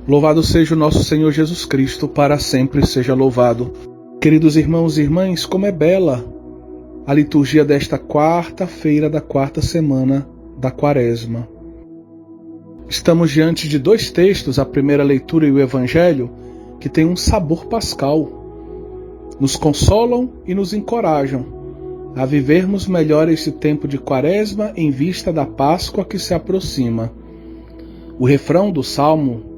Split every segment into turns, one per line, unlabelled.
Louvado seja o nosso Senhor Jesus Cristo, para sempre seja louvado. Queridos irmãos e irmãs, como é bela a liturgia desta quarta-feira da quarta semana da Quaresma. Estamos diante de dois textos, a primeira leitura e o Evangelho, que têm um sabor pascal. Nos consolam e nos encorajam a vivermos melhor este tempo de Quaresma em vista da Páscoa que se aproxima. O refrão do Salmo,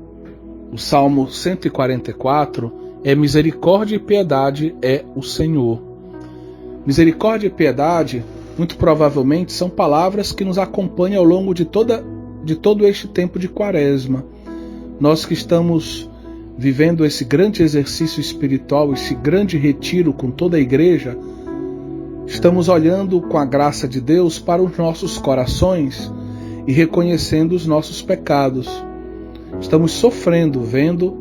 o Salmo 144, é misericórdia e piedade é o Senhor. Misericórdia e piedade, muito provavelmente, são palavras que nos acompanham ao longo de todo este tempo de Quaresma. Nós que estamos vivendo esse grande exercício espiritual, esse grande retiro com toda a igreja, estamos olhando com a graça de Deus para os nossos corações e reconhecendo os nossos pecados. Estamos sofrendo, vendo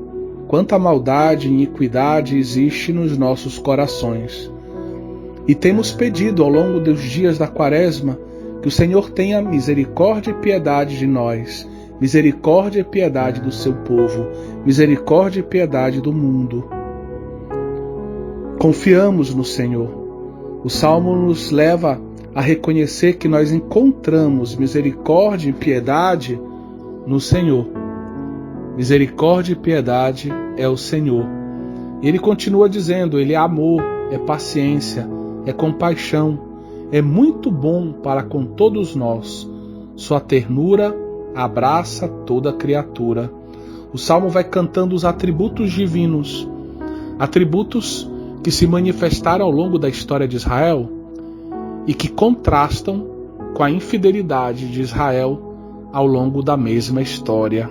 quanta maldade e iniquidade existe nos nossos corações. E temos pedido ao longo dos dias da Quaresma que o Senhor tenha misericórdia e piedade de nós, misericórdia e piedade do seu povo, misericórdia e piedade do mundo. Confiamos no Senhor. O Salmo nos leva a reconhecer que nós encontramos misericórdia e piedade no Senhor. Misericórdia e piedade é o Senhor. Ele continua dizendo, Ele é amor, é paciência, é compaixão, é muito bom para com todos nós. Sua ternura abraça toda criatura. O Salmo vai cantando os atributos divinos, atributos que se manifestaram ao longo da história de Israel e que contrastam com a infidelidade de Israel ao longo da mesma história.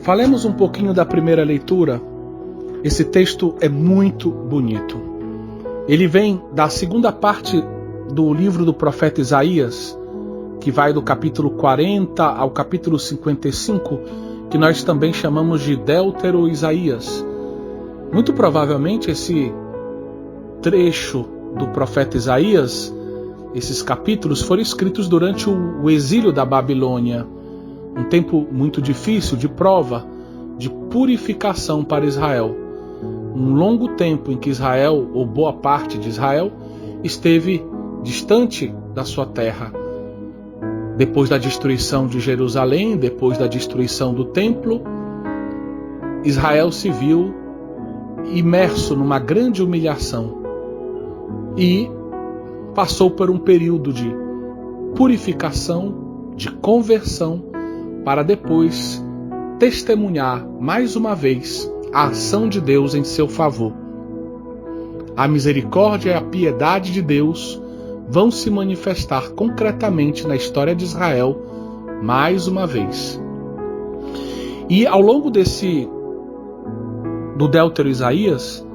Falemos um pouquinho da primeira leitura. Esse texto é muito bonito. Ele vem da segunda parte do livro do profeta Isaías, que vai do capítulo 40 ao capítulo 55, que nós também chamamos de Deutero-Isaías. Muito provavelmente esse trecho do profeta Isaías, esses capítulos foram escritos durante o exílio da Babilônia, um tempo muito difícil de prova, de purificação para Israel. Um longo tempo em que Israel, ou boa parte de Israel, esteve distante da sua terra. Depois da destruição de Jerusalém, depois da destruição do templo, Israel se viu imerso numa grande humilhação e passou por um período de purificação, de conversão, para depois testemunhar mais uma vez a ação de Deus em seu favor. A misericórdia e a piedade de Deus vão se manifestar concretamente na história de Israel mais uma vez. E ao longo do Deutero Isaías,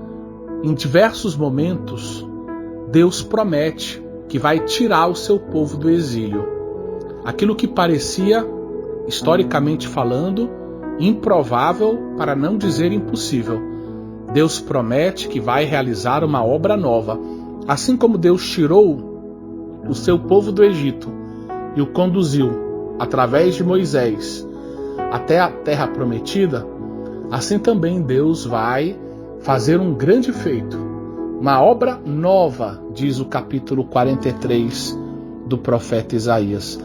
em diversos momentos, Deus promete que vai tirar o seu povo do exílio. Aquilo que parecia, historicamente falando, improvável, para não dizer impossível. Deus promete que vai realizar uma obra nova. Assim como Deus tirou o seu povo do Egito e o conduziu, através de Moisés, até a terra prometida, assim também Deus vai fazer um grande feito, uma obra nova, diz o capítulo 43 do profeta Isaías.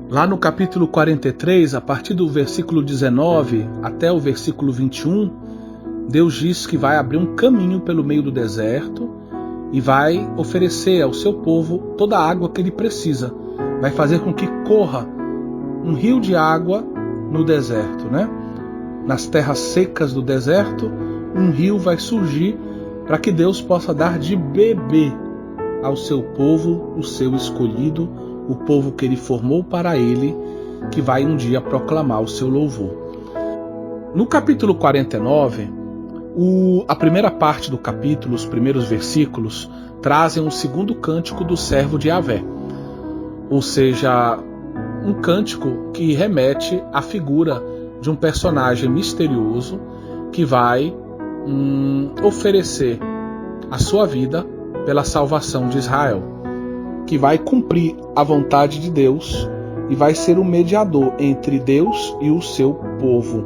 Lá no capítulo 43, a partir do versículo 19 até o versículo 21, Deus diz que vai abrir um caminho pelo meio do deserto e vai oferecer ao seu povo toda a água que ele precisa. Vai fazer com que corra um rio de água no deserto, né? Nas terras secas do deserto, um rio vai surgir para que Deus possa dar de beber ao seu povo, o seu escolhido, o povo que ele formou para ele, que vai um dia proclamar o seu louvor. No capítulo 49, a primeira parte do capítulo, os primeiros versículos, trazem um segundo cântico do servo de Yahvé, ou seja, um cântico que remete à figura de um personagem misterioso que vai oferecer a sua vida pela salvação de Israel, que vai cumprir a vontade de Deus e vai ser o mediador entre Deus e o seu povo.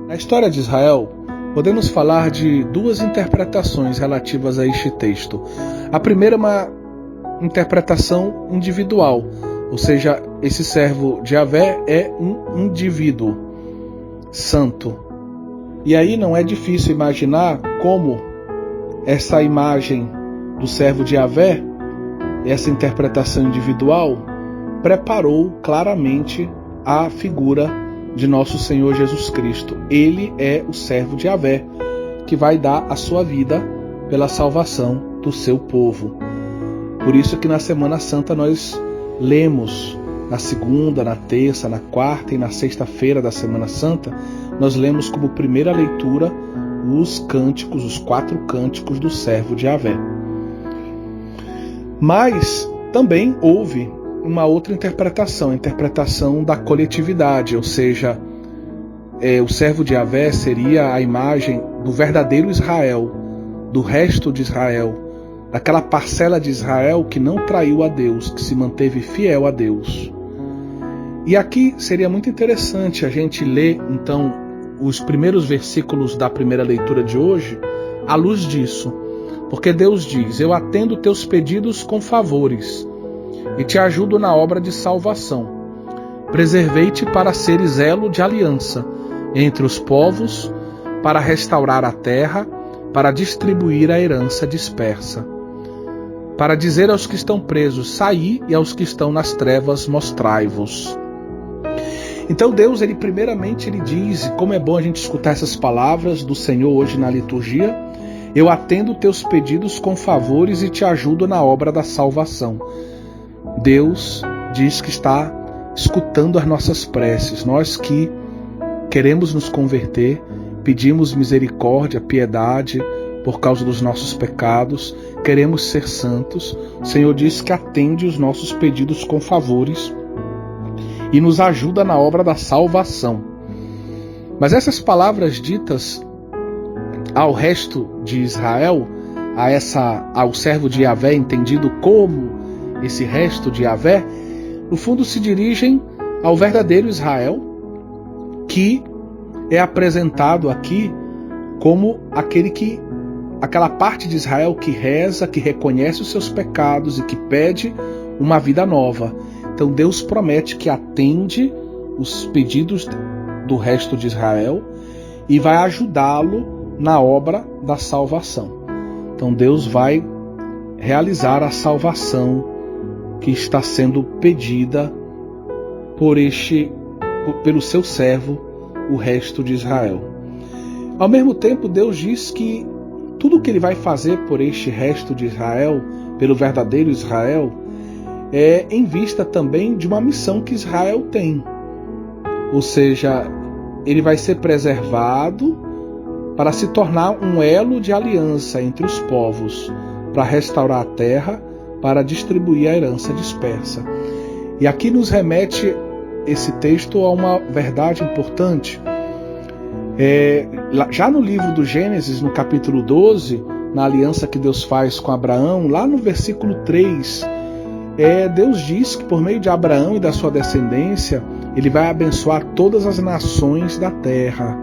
Na história de Israel, podemos falar de duas interpretações relativas a este texto. A primeira é uma interpretação individual, ou seja, esse servo de Yahvé é um indivíduo santo. E aí não é difícil imaginar como essa imagem do servo de Yahvé, essa interpretação individual, preparou claramente a figura de nosso Senhor Jesus Cristo. Ele é o servo de Yahvé, que vai dar a sua vida pela salvação do seu povo. Por isso que na Semana Santa nós lemos, na segunda, na terça, na quarta e na sexta-feira da Semana Santa, nós lemos como primeira leitura os cânticos, os 4 cânticos do servo de Yahvé. Mas também houve uma outra interpretação, a interpretação da coletividade, ou seja, o servo de Yahvé seria a imagem do verdadeiro Israel, do resto de Israel, daquela parcela de Israel que não traiu a Deus, que se manteve fiel a Deus. E aqui seria muito interessante a gente ler, então, os primeiros versículos da primeira leitura de hoje, à luz disso. Porque Deus diz: eu atendo teus pedidos com favores e te ajudo na obra de salvação. Preservei-te para seres elo de aliança entre os povos, para restaurar a terra, para distribuir a herança dispersa. Para dizer aos que estão presos, saí, e aos que estão nas trevas, mostrai-vos. Então Deus, primeiramente, ele diz, como é bom a gente escutar essas palavras do Senhor hoje na liturgia: eu atendo teus pedidos com favores e te ajudo na obra da salvação. Deus diz que está escutando as nossas preces. Nós que queremos nos converter, pedimos misericórdia, piedade por causa dos nossos pecados, queremos ser santos. O Senhor diz que atende os nossos pedidos com favores e nos ajuda na obra da salvação. Mas essas palavras ditas ao resto de Israel, ao servo de Yahvé, entendido como esse resto de Yahvé, no fundo se dirigem ao verdadeiro Israel, que é apresentado aqui como aquela parte de Israel que reza, que reconhece os seus pecados e que pede uma vida nova. Então Deus promete que atende os pedidos do resto de Israel e vai ajudá-lo na obra da salvação. Então Deus vai realizar a salvação que está sendo pedida pelo seu servo, o resto de Israel. Ao mesmo tempo, Deus diz que tudo o que ele vai fazer por este resto de Israel, pelo verdadeiro Israel, é em vista também de uma missão que Israel tem. Ou seja, ele vai ser preservado para se tornar um elo de aliança entre os povos, para restaurar a terra, para distribuir a herança dispersa. E aqui nos remete esse texto a uma verdade importante. Já no livro do Gênesis, no capítulo 12, na aliança que Deus faz com Abraão, lá no versículo 3, Deus diz que por meio de Abraão e da sua descendência, ele vai abençoar todas as nações da terra.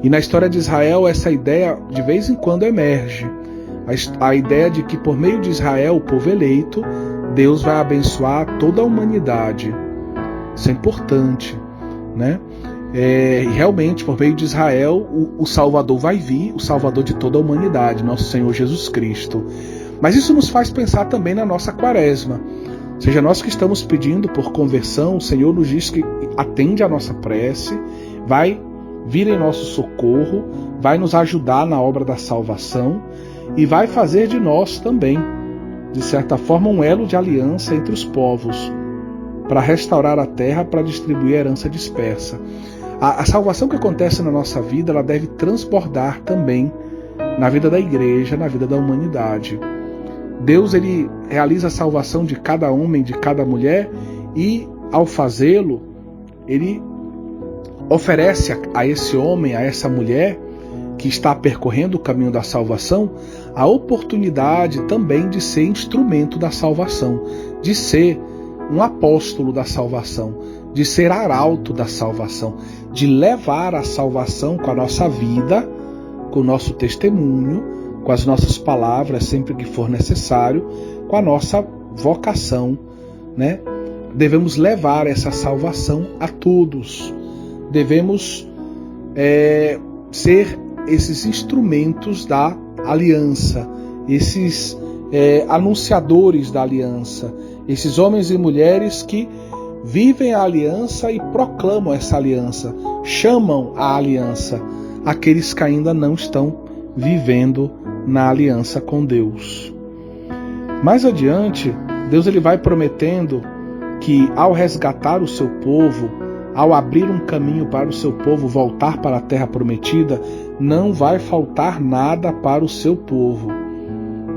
E na história de Israel, essa ideia de vez em quando emerge. A ideia de que por meio de Israel, o povo eleito, Deus vai abençoar toda a humanidade. Isso é importante, né? E realmente, por meio de Israel, o Salvador vai vir, o Salvador de toda a humanidade, nosso Senhor Jesus Cristo. Mas isso nos faz pensar também na nossa quaresma. Ou seja, nós que estamos pedindo por conversão, o Senhor nos diz que atende a nossa prece, vai vir em nosso socorro, vai nos ajudar na obra da salvação e vai fazer de nós também, de certa forma, um elo de aliança entre os povos, para restaurar a terra, para distribuir a herança dispersa. A salvação que acontece na nossa vida, ela deve transbordar também na vida da igreja, na vida da humanidade. Deus, ele realiza a salvação de cada homem, de cada mulher, e ao fazê-lo, ele oferece a esse homem, a essa mulher que está percorrendo o caminho da salvação, a oportunidade também de ser instrumento da salvação, de ser um apóstolo da salvação, de ser arauto da salvação, de levar a salvação com a nossa vida, com o nosso testemunho, com as nossas palavras, sempre que for necessário, com a nossa vocação, né? Devemos levar essa salvação a todos. Devemos ser esses instrumentos da aliança, esses anunciadores da aliança, esses homens e mulheres que vivem a aliança e proclamam essa aliança, chamam a aliança aqueles que ainda não estão vivendo na aliança com Deus. Mais adiante, Deus ele vai prometendo que ao resgatar o seu povo, ao abrir um caminho para o seu povo voltar para a terra prometida, não vai faltar nada para o seu povo.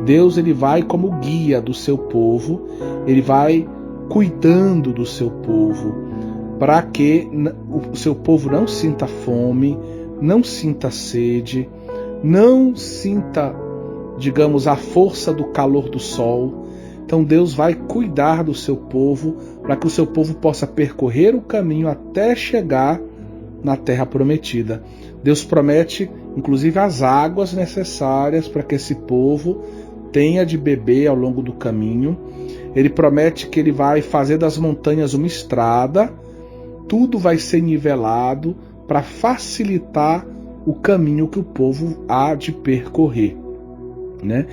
Deus ele vai como guia do seu povo, ele vai cuidando do seu povo, para que o seu povo não sinta fome, não sinta sede, não sinta, digamos, a força do calor do sol. Então Deus vai cuidar do seu povo para que o seu povo possa percorrer o caminho até chegar na terra prometida. Deus promete, inclusive, as águas necessárias para que esse povo tenha de beber ao longo do caminho. Ele promete que ele vai fazer das montanhas uma estrada, tudo vai ser nivelado para facilitar o caminho que o povo há de percorrer, né?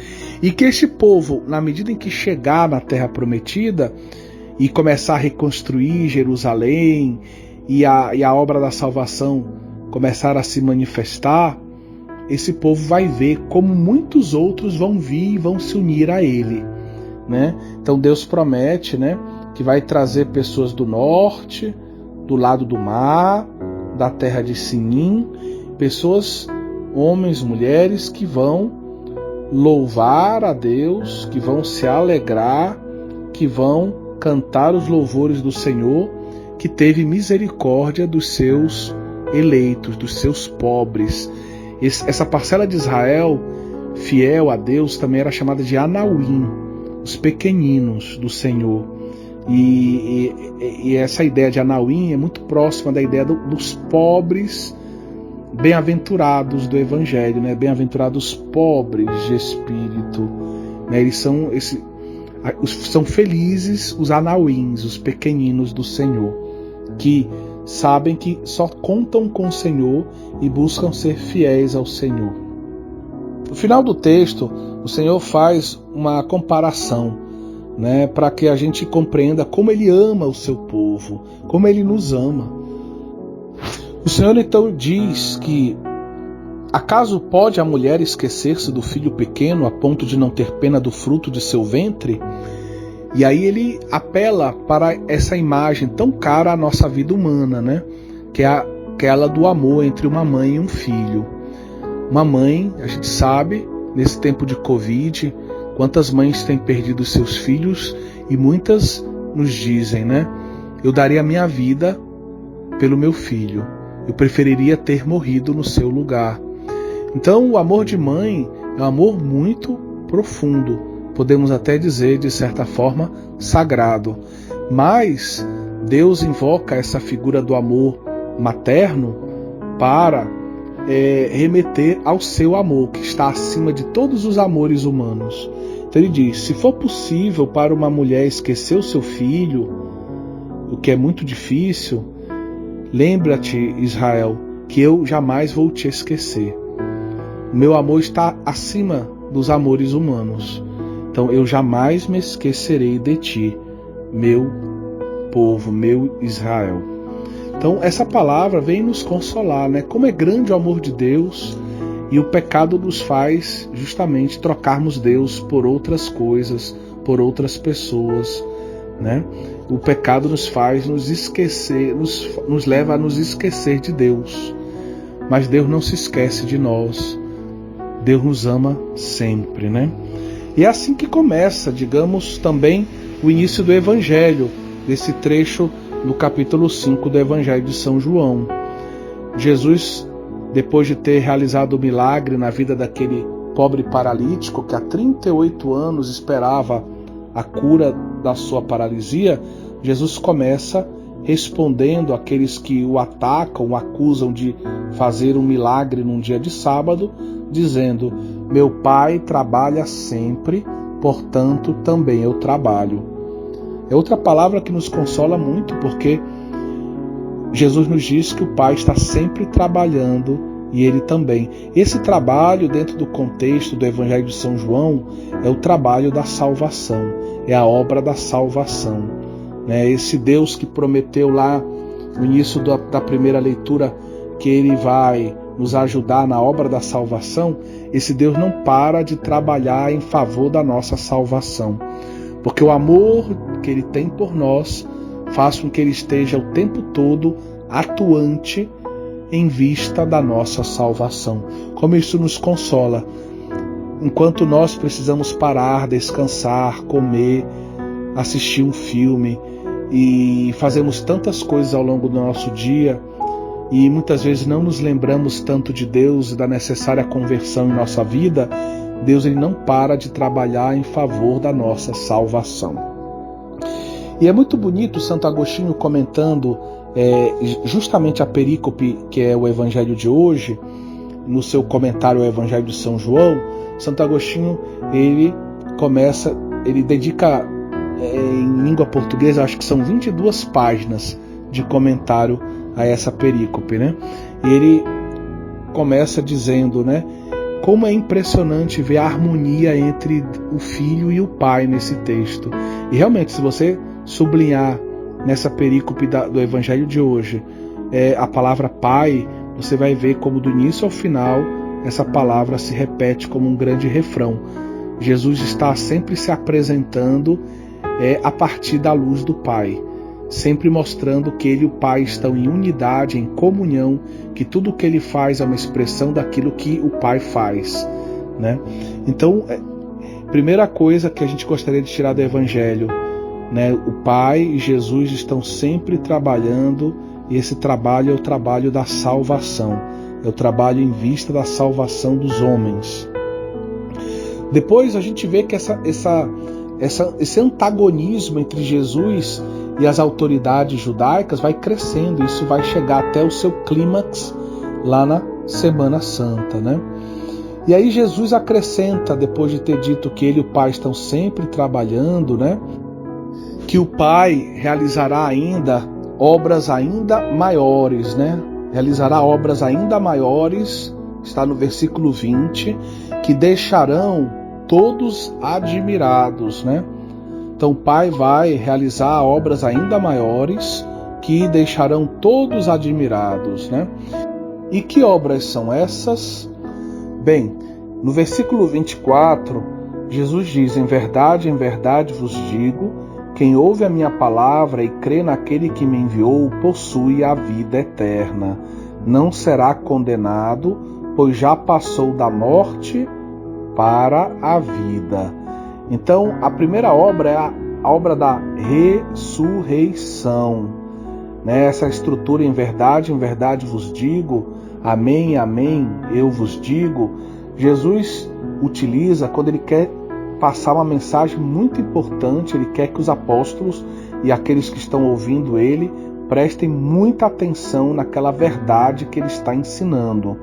E que este povo, na medida em que chegar na terra prometida e começar a reconstruir Jerusalém e a obra da salvação começar a se manifestar, esse povo vai ver como muitos outros vão vir e vão se unir a ele, né? Então Deus promete, né, que vai trazer pessoas do norte, do lado do mar, da terra de Sinim, pessoas, homens, mulheres que vão louvar a Deus, que vão se alegrar, que vão cantar os louvores do Senhor, que teve misericórdia dos seus eleitos, dos seus pobres. Essa parcela de Israel, fiel a Deus, também era chamada de Anauim, os pequeninos do Senhor. E essa ideia de Anauim é muito próxima da ideia dos pobres bem-aventurados do Evangelho, né? Bem-aventurados pobres de espírito, né? Eles são felizes os Anauins, os pequeninos do Senhor, que sabem que só contam com o Senhor e buscam ser fiéis ao Senhor. No final do texto, o Senhor faz uma comparação, né, para que a gente compreenda como Ele ama o seu povo, como Ele nos ama. O Senhor então diz que acaso pode a mulher esquecer-se do filho pequeno a ponto de não ter pena do fruto de seu ventre? E aí ele apela para essa imagem tão cara à nossa vida humana, né? Que é aquela do amor entre uma mãe e um filho. Uma mãe, a gente sabe, nesse tempo de Covid, quantas mães têm perdido seus filhos, e muitas nos dizem, né? Eu daria a minha vida pelo meu filho. Eu preferiria ter morrido no seu lugar. Então o amor de mãe é um amor muito profundo, podemos até dizer, de certa forma, sagrado. Mas Deus invoca essa figura do amor materno para remeter ao seu amor, que está acima de todos os amores humanos. Então ele diz, se for possível para uma mulher esquecer o seu filho, o que é muito difícil, lembra-te, Israel, que eu jamais vou te esquecer. O meu amor está acima dos amores humanos. Então eu jamais me esquecerei de ti, meu povo, meu Israel. Então essa palavra vem nos consolar, né? Como é grande o amor de Deus, e o pecado nos faz justamente trocarmos Deus por outras coisas, por outras pessoas, né? O pecado nos faz nos esquecer, nos leva a nos esquecer de Deus. Mas Deus não se esquece de nós. Deus nos ama sempre, né? E é assim que começa, digamos, também o início do Evangelho, desse trecho no capítulo 5 do Evangelho de São João. Jesus, depois de ter realizado o milagre na vida daquele pobre paralítico que há 38 anos esperava a cura da sua paralisia, Jesus começa respondendo àqueles que o atacam, o acusam de fazer um milagre num dia de sábado, dizendo: meu Pai trabalha sempre, portanto também eu trabalho. É outra palavra que nos consola muito, porque Jesus nos diz que o Pai está sempre trabalhando e Ele também. Esse trabalho, dentro do contexto do Evangelho de São João, é o trabalho da salvação, é a obra da salvação. Esse Deus que prometeu lá no início da primeira leitura que Ele vai nos ajudar na obra da salvação, esse Deus não para de trabalhar em favor da nossa salvação, porque o amor que Ele tem por nós faz com que Ele esteja o tempo todo atuante em vista da nossa salvação. Como isso nos consola. Enquanto nós precisamos parar, descansar, comer, assistir um filme e fazemos tantas coisas ao longo do nosso dia e muitas vezes não nos lembramos tanto de Deus e da necessária conversão em nossa vida, Deus ele não para de trabalhar em favor da nossa salvação. E é muito bonito Santo Agostinho comentando justamente a perícope que é o Evangelho de hoje, no seu comentário ao Evangelho de São João. Santo Agostinho ele dedica em língua portuguesa, acho que são 22 páginas de comentário a essa perícope, E ele começa dizendo, como é impressionante ver a harmonia entre o Filho e o Pai nesse texto. E realmente, se você sublinhar nessa perícope do Evangelho de hoje a palavra Pai, você vai ver como do início ao final essa palavra se repete como um grande refrão. Jesus está sempre se apresentando a partir da luz do Pai, sempre mostrando que Ele e o Pai estão em unidade, em comunhão, que tudo o que Ele faz é uma expressão daquilo que o Pai faz. Então, primeira coisa que a gente gostaria de tirar do Evangelho, o Pai e Jesus estão sempre trabalhando, e esse trabalho é o trabalho da salvação, é o trabalho em vista da salvação dos homens. Depois a gente vê que esse antagonismo entre Jesus e as autoridades judaicas vai crescendo, isso vai chegar até o seu clímax lá na Semana Santa, E aí Jesus acrescenta, depois de ter dito que Ele e o Pai estão sempre trabalhando, que o Pai realizará ainda obras ainda maiores, Realizará obras ainda maiores, está no versículo 20, que deixarão todos admirados, Então o Pai vai realizar obras ainda maiores que deixarão todos admirados, E que obras são essas? Bem, no versículo 24, Jesus diz: em verdade vos digo, quem ouve a minha palavra e crê naquele que me enviou, possui a vida eterna. Não será condenado, pois já passou da morte para a vida. Então, a primeira obra é a obra da ressurreição. Essa estrutura, em verdade vos digo, amém, amém, eu vos digo, Jesus utiliza quando ele quer passar uma mensagem muito importante. Ele quer que os apóstolos e aqueles que estão ouvindo ele prestem muita atenção naquela verdade que ele está ensinando.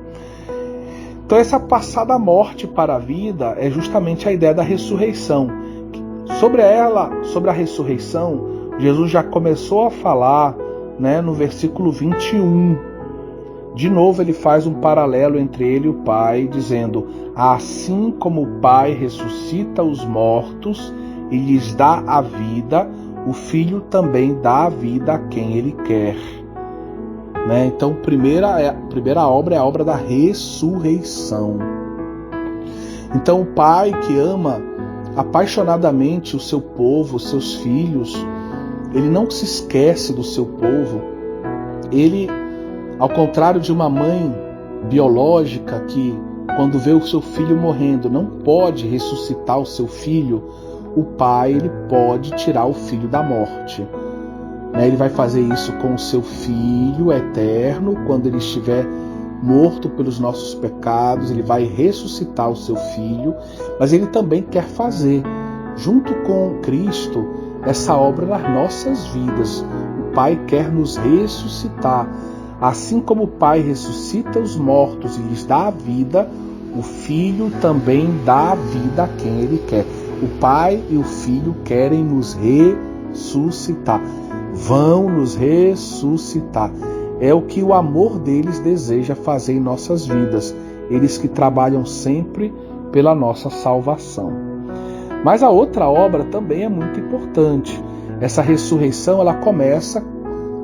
Então essa passada morte para a vida é justamente a ideia da ressurreição. Sobre a ressurreição, Jesus já começou a falar, no versículo 21. De novo ele faz um paralelo entre ele e o Pai, dizendo: assim como o Pai ressuscita os mortos e lhes dá a vida, o Filho também dá a vida a quem ele quer. Então, a primeira obra é a obra da ressurreição. Então, o Pai que ama apaixonadamente o seu povo, os seus filhos, ele não se esquece do seu povo. Ele, ao contrário de uma mãe biológica que, quando vê o seu filho morrendo, não pode ressuscitar o seu filho, o Pai ele pode tirar o filho da morte. Ele vai fazer isso com o seu Filho eterno, quando ele estiver morto pelos nossos pecados, ele vai ressuscitar o seu Filho, mas ele também quer fazer, junto com Cristo, essa obra nas nossas vidas. O Pai quer nos ressuscitar. Assim como o Pai ressuscita os mortos e lhes dá a vida, o Filho também dá a vida a quem Ele quer. O Pai e o Filho querem nos ressuscitar. Vão nos ressuscitar. É o que o amor deles deseja fazer em nossas vidas. Eles que trabalham sempre pela nossa salvação. Mas a outra obra também é muito importante. Essa ressurreição, ela começa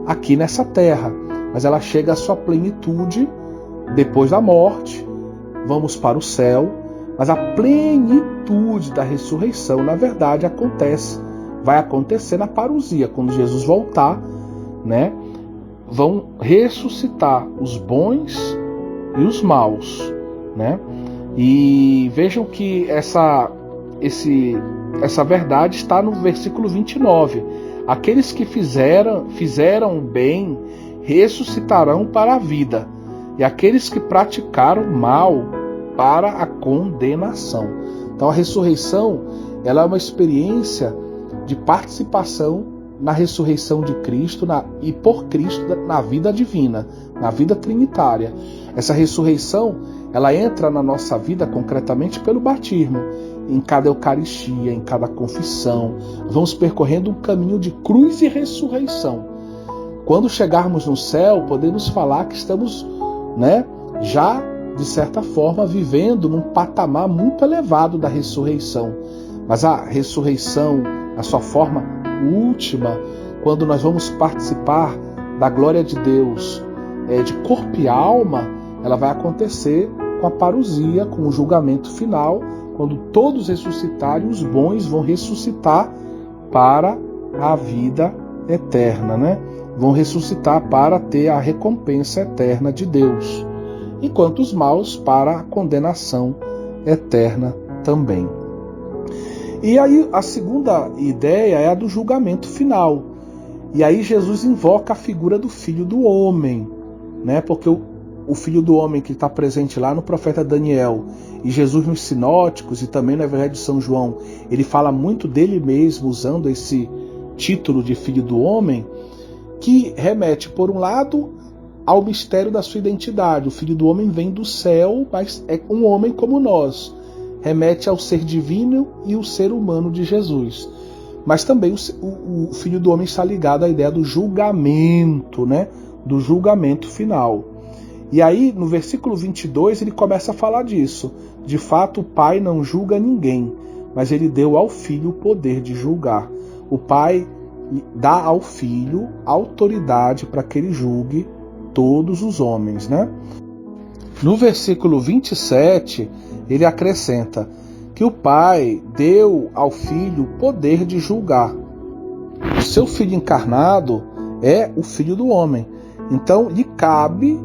aqui nessa terra, mas ela chega à sua plenitude depois da morte. Vamos para o céu, mas a plenitude da ressurreição, na verdade, vai acontecer na parousia, quando Jesus voltar, né? Vão ressuscitar os bons e os maus, né? E vejam que essa verdade está no versículo 29. Aqueles que fizeram o bem ressuscitarão para a vida, e aqueles que praticaram mal para a condenação. Então a ressurreição, ela é uma experiência de participação na ressurreição de Cristo e por Cristo na vida divina, na vida trinitária. Essa ressurreição, ela entra na nossa vida concretamente pelo batismo, em cada Eucaristia, em cada confissão. Vamos percorrendo um caminho de cruz e ressurreição. Quando chegarmos no céu, podemos falar que estamos, já, de certa forma, vivendo num patamar muito elevado da ressurreição. Mas a ressurreição, a sua forma última, quando nós vamos participar da glória de Deus, de corpo e alma, ela vai acontecer com a parousia, com o julgamento final, quando todos ressuscitarem, os bons vão ressuscitar para a vida eterna, Vão ressuscitar para ter a recompensa eterna de Deus, enquanto os maus para a condenação eterna também. E aí a segunda ideia é a do julgamento final. E aí Jesus invoca a figura do Filho do Homem, porque o Filho do Homem que está presente lá no profeta Daniel, e Jesus nos sinóticos e também no Evangelho de São João, ele fala muito dele mesmo usando esse título de Filho do Homem, que remete, por um lado, ao mistério da sua identidade. O Filho do Homem vem do céu, mas é um homem como nós. Remete ao ser divino e o ser humano de Jesus. Mas também o Filho do Homem está ligado à ideia do julgamento, do julgamento final. E aí, no versículo 22, ele começa a falar disso. De fato, o Pai não julga ninguém, mas ele deu ao Filho o poder de julgar. O Pai dá ao Filho autoridade para que ele julgue todos os homens, No versículo 27, ele acrescenta que o Pai deu ao Filho o poder de julgar. O seu Filho encarnado é o Filho do Homem. Então, lhe cabe,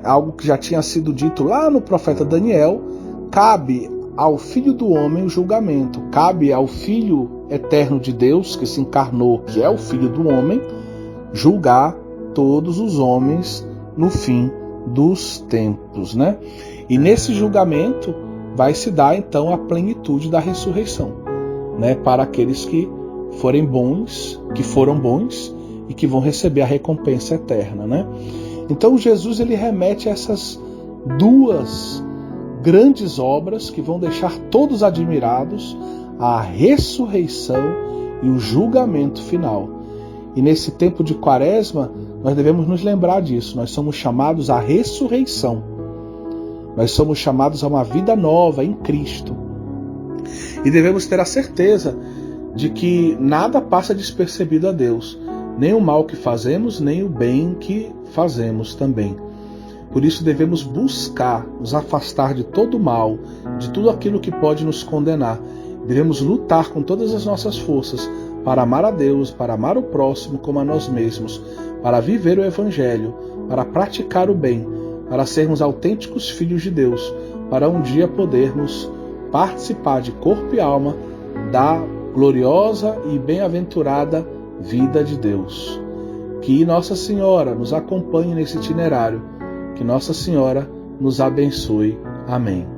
algo que já tinha sido dito lá no profeta Daniel, cabe ao Filho do Homem o julgamento, cabe ao Filho eterno de Deus, que se encarnou, que é o Filho do Homem, julgar todos os homens no fim dos tempos, E nesse julgamento vai se dar então a plenitude da ressurreição, para aqueles que forem bons, que foram bons e que vão receber a recompensa eterna, Então Jesus ele remete a essas duas grandes obras que vão deixar todos admirados, a ressurreição e o julgamento final. E nesse tempo de Quaresma, nós devemos nos lembrar disso. Nós somos chamados à ressurreição. Nós somos chamados a uma vida nova em Cristo. E devemos ter a certeza de que nada passa despercebido a Deus. Nem o mal que fazemos, nem o bem que fazemos também. Por isso devemos buscar nos afastar de todo o mal, de tudo aquilo que pode nos condenar. Devemos lutar com todas as nossas forças para amar a Deus, para amar o próximo como a nós mesmos, para viver o Evangelho, para praticar o bem, para sermos autênticos filhos de Deus, para um dia podermos participar de corpo e alma da gloriosa e bem-aventurada vida de Deus. Que Nossa Senhora nos acompanhe nesse itinerário, que Nossa Senhora nos abençoe. Amém.